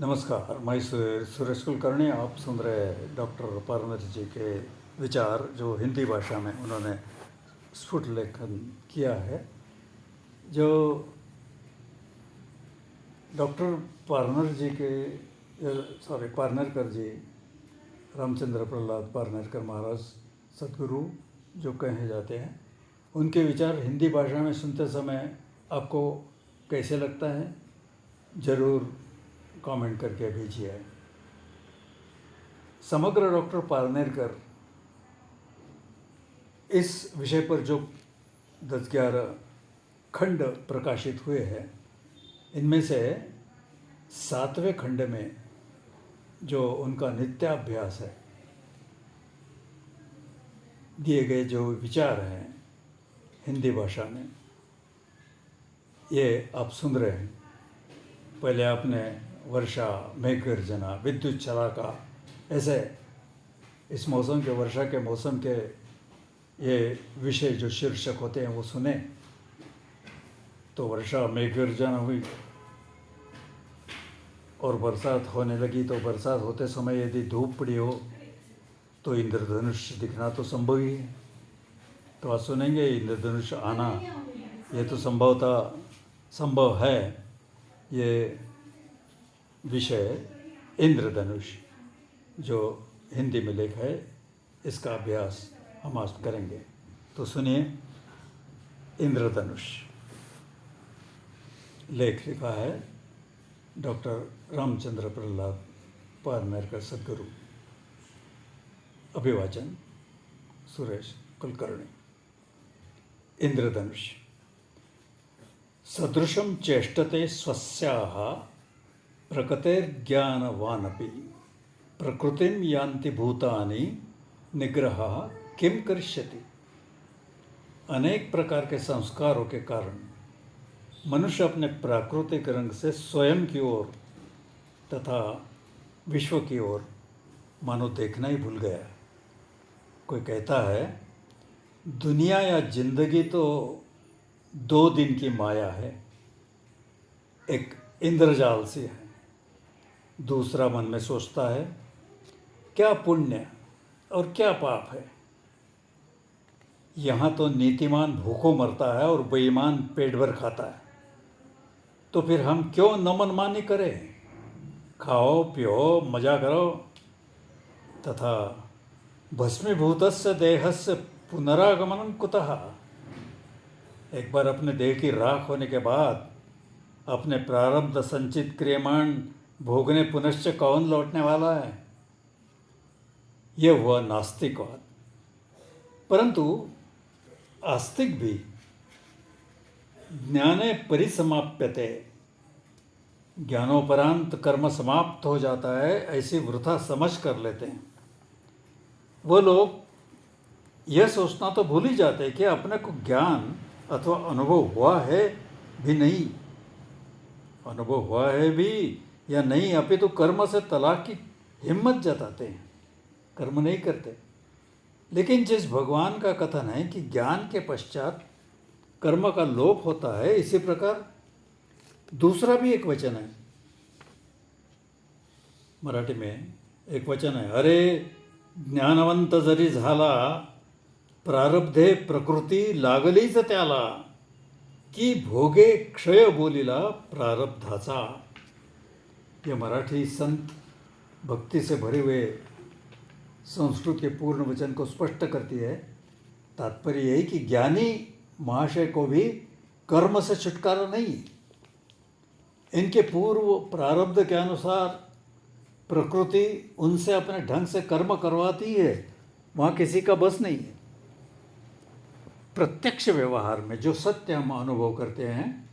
नमस्कार, मैं सुरेश कुलकर्णी। आप सुन रहे हैं डॉक्टर पारनर जी के विचार जो हिंदी भाषा में उन्होंने स्फुट लेखन किया है। जो डॉक्टर पारनर जी के पारनेरकर जी, रामचंद्र प्रहलाद पारनेरकर महाराज सद्गुरु जो कहे जाते हैं, उनके विचार हिंदी भाषा में सुनते समय आपको कैसे लगता है, ज़रूर कमेंट करके भेजिए। समग्र डॉक्टर पारनेरकर इस विषय पर जो 10-11 खंड प्रकाशित हुए हैं, इनमें से 7वें खंड में जो उनका नित्याभ्यास है, दिए गए जो विचार हैं हिंदी भाषा में, ये आप सुन रहे हैं। पहले आपने वर्षा, मेघगर्जना, विद्युत चलाका, ऐसे इस मौसम के, वर्षा के मौसम के ये विषय जो शीर्षक होते हैं वो सुने। तो वर्षा, मेघगर्जना हुई और बरसात होने लगी। तो बरसात होते समय यदि धूप पड़ी हो तो इंद्रधनुष दिखना तो संभव ही है। तो आज सुनेंगे इंद्रधनुष आना, ये तो संभवतः संभव है। ये विषय इंद्रधनुष जो हिंदी में लिखा है, इसका अभ्यास हम आज करेंगे। तो सुनिए, इंद्रधनुष। लेख लिखा है डॉक्टर रामचंद्र प्रहलाद पारनेरकर सद्गुरु। अभिवाचन सुरेश कुलकर्णी। इंद्रधनुष। सदृशं चेष्टते स्वस्याः प्रकृतेर्ज्ञानवानपि प्रकृतिं यान्ति भूतानि निग्रहः किं करिष्यति। अनेक प्रकार के संस्कारों के कारण मनुष्य अपने प्राकृतिक रंग से स्वयं की ओर तथा विश्व की ओर मानो देखना ही भूल गया। कोई कहता है, दुनिया या जिंदगी तो 2 दिन की माया है। एक इंद्रजाल सी है। दूसरा मन में सोचता है, क्या पुण्य और क्या पाप है। यहाँ तो नीतिमान भूखों मरता है और बेईमान पेट भर खाता है। तो फिर हम क्यों न मनमानी करें। खाओ पियो मजा करो। तथा भस्मीभूतस्य देहस्य पुनरागमनं कुतः। एक बार अपने देह की राख होने के बाद अपने प्रारब्ध संचित क्रियमाण भोगने पुनश्च कौन लौटने वाला है। यह हुआ नास्तिकवाद। परंतु आस्तिक भी ज्ञाने परिसमाप्यते, ज्ञानोपरांत कर्म समाप्त हो जाता है, ऐसी वृथा समझ कर लेते हैं। वो लोग यह सोचना तो भूल ही जाते हैं कि अपने को ज्ञान अथवा अनुभव हुआ है भी नहीं, अनुभव हुआ है भी या नहीं, अपितु कर्म से तलाक की हिम्मत जताते हैं, कर्म नहीं करते। लेकिन जिस भगवान का कथन है कि ज्ञान के पश्चात कर्म का लोप होता है, इसी प्रकार दूसरा भी एक वचन है, मराठी में एक वचन है, अरे ज्ञानवंत जरी झाला प्रारब्धे प्रकृती लागलीच त्याला, की भोगे क्षय बोलिला प्रारब्धाचा। ये मराठी संत भक्ति से भरे हुए संस्कृत के पूर्ण वचन को स्पष्ट करती है। तात्पर्य यही कि ज्ञानी महाशय को भी कर्म से छुटकारा नहीं। इनके पूर्व प्रारब्ध के अनुसार प्रकृति उनसे अपने ढंग से कर्म करवाती है, वहाँ किसी का बस नहीं है। प्रत्यक्ष व्यवहार में जो सत्य हम अनुभव करते हैं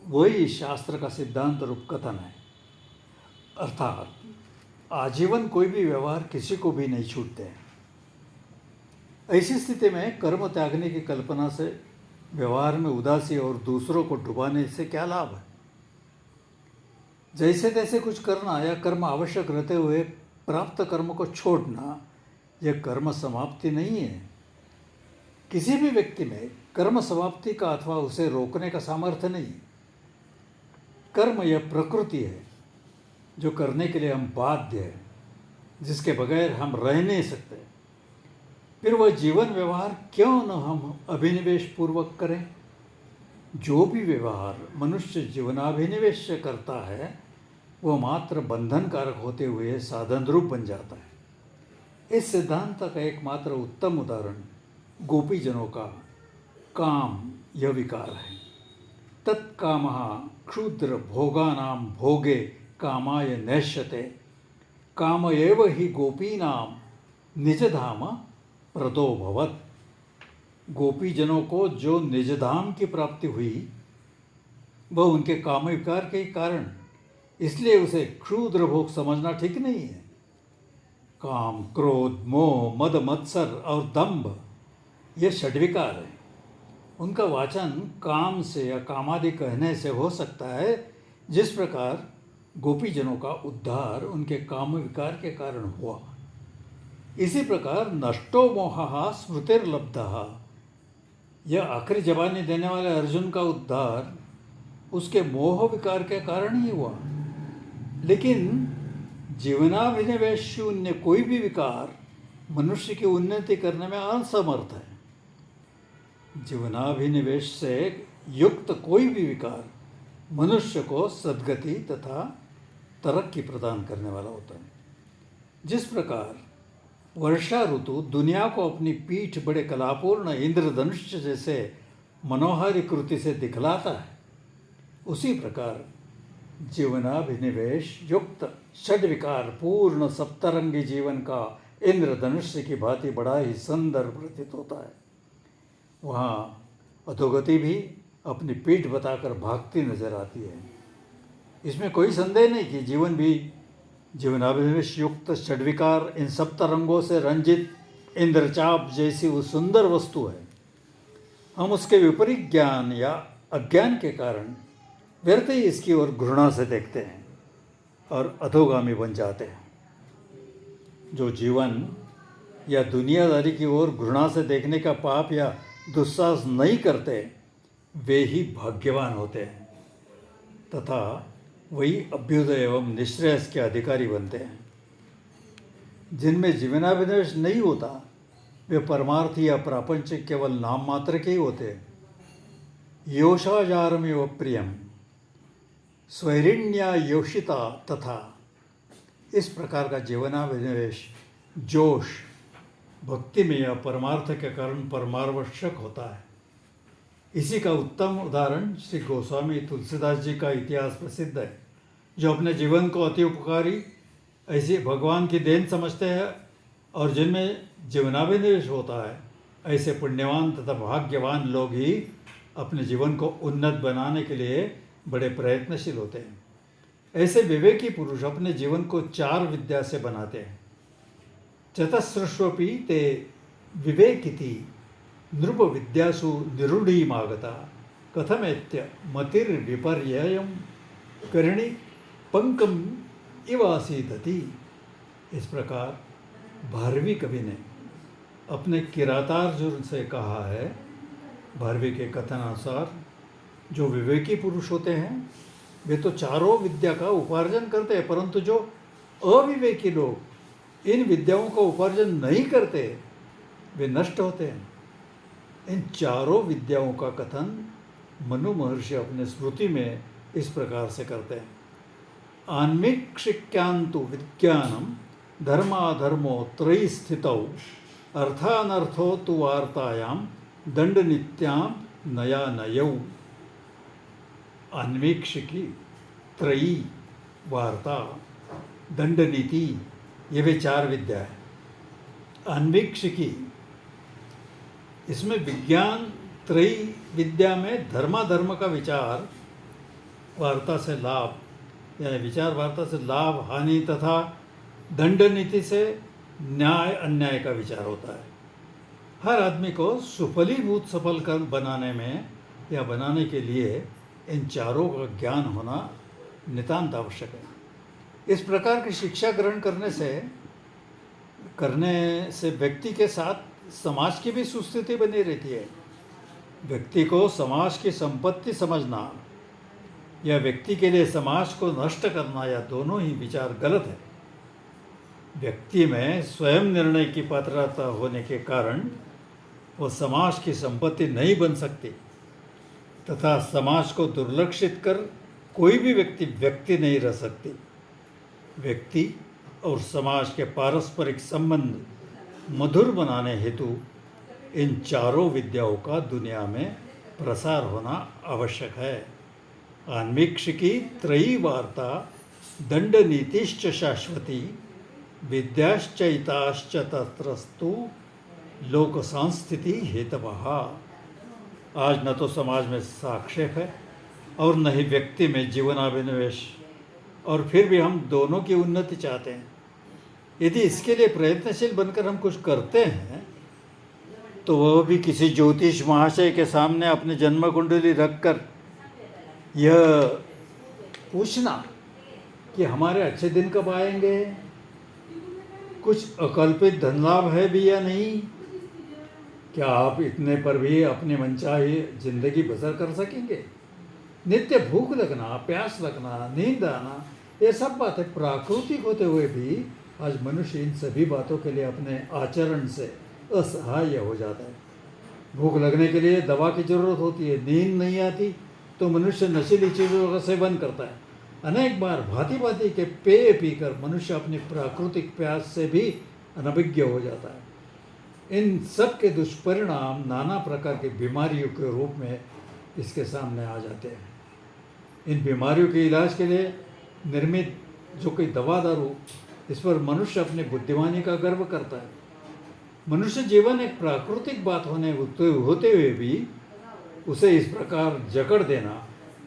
वही शास्त्र का सिद्धांत रूप कथन है। अर्थात आजीवन कोई भी व्यवहार किसी को भी नहीं छूटते हैं। ऐसी स्थिति में कर्म त्यागने की कल्पना से व्यवहार में उदासी और दूसरों को डुबाने से क्या लाभ है। जैसे तैसे कुछ करना या कर्म आवश्यक रहते हुए प्राप्त कर्म को छोड़ना, यह कर्म समाप्ति नहीं है। किसी भी व्यक्ति में कर्म समाप्ति का अथवा उसे रोकने का सामर्थ्य नहीं। कर्म यह प्रकृति है जो करने के लिए हम बाध्य हैं, जिसके बगैर हम रह नहीं सकते, फिर वह जीवन व्यवहार क्यों न हम अभिनिवेश पूर्वक करें। जो भी व्यवहार मनुष्य जीवनाभिनिवेश से करता है वह मात्र बंधनकारक होते हुए साधन रूप बन जाता है। इस सिद्धांत का एकमात्र उत्तम उदाहरण गोपीजनों का काम यह विकार है। तत्कामः क्षुद्र भोगानां भोगे कामाय नश्यते, काम एव हि गोपीनां निजधाम प्रदो भवत्। गोपीजनों को जो निजधाम की प्राप्ति हुई वह उनके काम विकार के कारण, इसलिए उसे क्षुद्र भोग समझना ठीक नहीं है। काम, क्रोध, मोह, मद, मत्सर और दंभ ये षड्विकार है। उनका वाचन काम से या कामादि कहने से हो सकता है, जिस प्रकार गोपीजनों का उद्धार उनके काम विकार के कारण हुआ। इसी प्रकार नष्टो मोहः स्मृतिर्लब्धः, यह आखिरी जवानी देने वाले अर्जुन का उद्धार उसके मोह विकार के कारण ही हुआ। लेकिन जीवनाभिनिवेश शून्य कोई भी विकार मनुष्य की उन्नति करने में असमर्थ है। जीवनाभिनिवेश से युक्त कोई भी विकार मनुष्य को सद्गति तथा तरक्की प्रदान करने वाला होता है। जिस प्रकार वर्षा ऋतु दुनिया को अपनी पीठ बड़े कलापूर्ण इंद्रधनुष जैसे मनोहारी कृति से दिखलाता है, उसी प्रकार जीवनाभिनिवेश युक्त षड्विकार पूर्ण सप्तरंगी जीवन का इंद्रधनुष की भांति बड़ा ही सुंदर प्रतीत होता है। वहाँ अधोगति भी अपनी पीठ बताकर भागती नजर आती है। इसमें कोई संदेह नहीं कि जीवन भी जीवनाभिनिवेश युक्त षड्विकार इन सप्तरंगों से रंजित इंद्रचाप जैसी वो सुंदर वस्तु है। हम उसके विपरीत ज्ञान या अज्ञान के कारण व्यर्थ ही इसकी ओर घृणा से देखते हैं और अधोगामी बन जाते हैं। जो जीवन या दुनियादारी की ओर घृणा से देखने का पाप या दुस्साहस नहीं करते वे ही भाग्यवान होते हैं तथा वही अभ्युदय एवं निश्रेयस के अधिकारी बनते हैं। जिनमें जीवनाभिनिवेश नहीं होता वे परमार्थी या प्रापंचिक केवल नाम मात्र के ही होते हैं। योषाजारमिव प्रियम स्वैरिण्या योषिता तथा, इस प्रकार का जीवनाभिनिवेश जोश भक्ति में या परमार्थ के कारण परमावश्यक होता है। इसी का उत्तम उदाहरण श्री गोस्वामी तुलसीदास जी का इतिहास प्रसिद्ध है, जो अपने जीवन को अति उपकारी ऐसे भगवान की देन समझते हैं और जिनमें जीवनाभिनिवेश होता है, ऐसे पुण्यवान तथा भाग्यवान लोग ही अपने जीवन को उन्नत बनाने के लिए बड़े प्रयत्नशील होते हैं। ऐसे विवेकी पुरुष अपने जीवन को 4 विद्या से बनाते हैं। चतस्रस्वपि ते विवेकिति नृप विद्यासु निरूढ़ीमागता कथमेत्य मतिर्विपर्ययं करिणी पंकम इवासीदति। इस प्रकार भारवी कवि ने अपने किरातार्जुन से कहा है। भारवी के कथनानुसार जो विवेकी पुरुष होते हैं वे तो चारों विद्या का उपार्जन करते हैं, परंतु जो अविवेकी लोग इन विद्याओं का उपार्जन नहीं करते वे नष्ट होते हैं। इन चारों विद्याओं का कथन मनु महर्षि अपने स्मृति में इस प्रकार से करते हैं। आन्वीक्षिक्यांतु विज्ञानम धर्माधर्मो त्रयी स्थितौ अर्थानर्थो तु वार्तायां दंड नित्याम नया नयौ। अन्वीक्षिकी, त्रयी, वार्ता, दंड नीति, ये वे 4 विद्या है। अन्वीक्षिकी, इसमें विज्ञान त्रयी विद्या में धर्माधर्म का विचार, वार्ता से लाभ यानी विचार वार्ता से लाभ हानि तथा दंड नीति से न्याय अन्याय का विचार होता है। हर आदमी को सुफलीभूत सफल कर्म बनाने में या बनाने के लिए इन चारों का ज्ञान होना नितांत आवश्यक है। इस प्रकार की शिक्षा ग्रहण करने से व्यक्ति के साथ समाज की भी सुस्थिति बनी रहती है। व्यक्ति को समाज की संपत्ति समझना या व्यक्ति के लिए समाज को नष्ट करना, या दोनों ही विचार गलत है। व्यक्ति में स्वयं निर्णय की पात्रता होने के कारण वो समाज की संपत्ति नहीं बन सकती, तथा समाज को दुर्लक्षित कर कोई भी व्यक्ति नहीं रह सकती। व्यक्ति और समाज के पारस्परिक संबंध मधुर बनाने हेतु इन चारों विद्याओं का दुनिया में प्रसार होना आवश्यक है। आन्वीक्षिकी त्रयी वार्ता दंड नीतिश्च शाश्वती विद्याश्चैताश्च तत्रस्तु लोक संस्थिति हेतवः। आज न तो समाज में साक्षेप है और न ही व्यक्ति में जीवनाभिनिवेश, और फिर भी हम दोनों की उन्नति चाहते हैं। यदि इसके लिए प्रयत्नशील बनकर हम कुछ करते हैं तो वह भी किसी ज्योतिष महाशय के सामने अपनी जन्म कुंडली रखकर यह पूछना कि हमारे अच्छे दिन कब आएंगे, कुछ अकल्पित धन लाभ है भी या नहीं, क्या आप इतने पर भी अपनी मनचाही जिंदगी बसर कर सकेंगे। नित्य भूख लगना, प्यास लगना, नींद आना, ये सब बातें प्राकृतिक होते हुए भी आज मनुष्य इन सभी बातों के लिए अपने आचरण से असहाय हो जाता है। भूख लगने के लिए दवा की जरूरत होती है, नींद नहीं आती तो मनुष्य नशीली चीज़ों का सेवन करता है। अनेक बार भांति भांति के पेय पीकर मनुष्य अपनी प्राकृतिक प्यास से भी अनभिज्ञ हो जाता है। इन सब के दुष्परिणाम नाना प्रकार की बीमारियों के रूप में इसके सामने आ जाते हैं। इन बीमारियों के इलाज के लिए निर्मित जो कोई दवा दारू, इस पर मनुष्य अपनी बुद्धिमानी का गर्व करता है। मनुष्य जीवन एक प्राकृतिक बात होते हुए भी उसे इस प्रकार जकड़ देना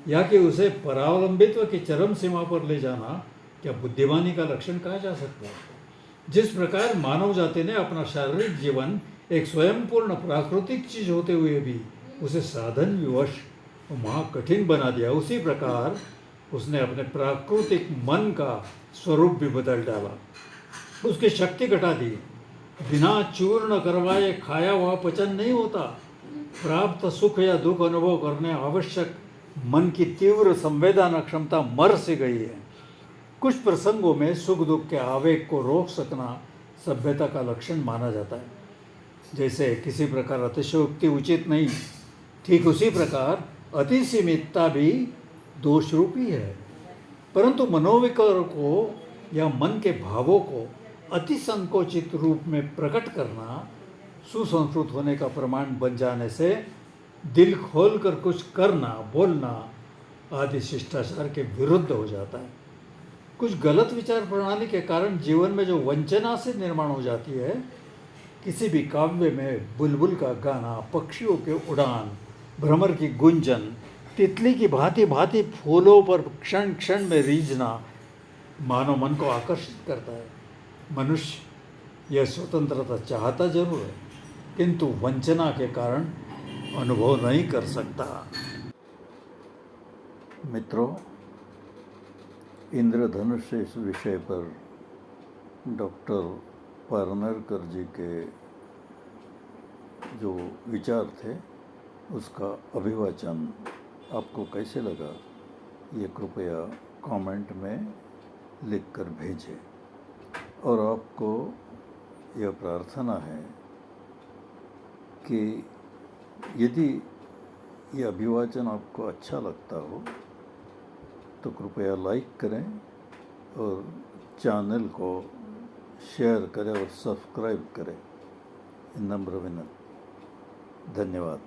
या कि उसे परावलंबित्व की चरम सीमा पर ले जाना क्या बुद्धिमानी का लक्षण कहा जा सकता है। जिस प्रकार मानव जाति ने अपना शारीरिक जीवन एक स्वयंपूर्ण प्राकृतिक चीज होते हुए भी उसे साधन विवश और महाकठिन बना दिया, उसी प्रकार उसने अपने प्राकृतिक मन का स्वरूप भी बदल डाला, उसकी शक्ति घटा दी। बिना चूर्ण करवाए खाया हुआ पचन नहीं होता। प्राप्त सुख या दुख अनुभव करने आवश्यक मन की तीव्र संवेदना क्षमता मर सी गई है। कुछ प्रसंगों में सुख दुख के आवेग को रोक सकना सभ्यता का लक्षण माना जाता है। जैसे किसी प्रकार अतिशयोक्ति उचित नहीं, ठीक उसी प्रकार अति सीमितता भी दोष रूपी है। परंतु मनोविकार को या मन के भावों को अति संकोचित रूप में प्रकट करना सुसंस्कृत होने का प्रमाण बन जाने से दिल खोलकर कुछ करना, बोलना आदि शिष्टाचार के विरुद्ध हो जाता है। कुछ गलत विचार प्रणाली के कारण जीवन में जो वंचना से निर्माण हो जाती है, किसी भी काव्य में बुलबुल का गाना, पक्षियों के उड़ान, भ्रमर की गुंजन, तितली की भांति भांति फूलों पर क्षण क्षण में रीझना मानव मन को आकर्षित करता है। मनुष्य यह स्वतंत्रता चाहता जरूर है, किंतु वंचना के कारण अनुभव नहीं कर सकता। मित्रों, इंद्रधनुष इस विषय पर डॉक्टर पारनेरकर जी के जो विचार थे उसका अभिवाचन आपको कैसे लगा, ये कृपया कमेंट में लिखकर भेजें। और आपको यह प्रार्थना है कि यदि ये अभिवाचन आपको अच्छा लगता हो तो कृपया लाइक करें और चैनल को शेयर करें और सब्सक्राइब करें। नम्र विनम्र धन्यवाद।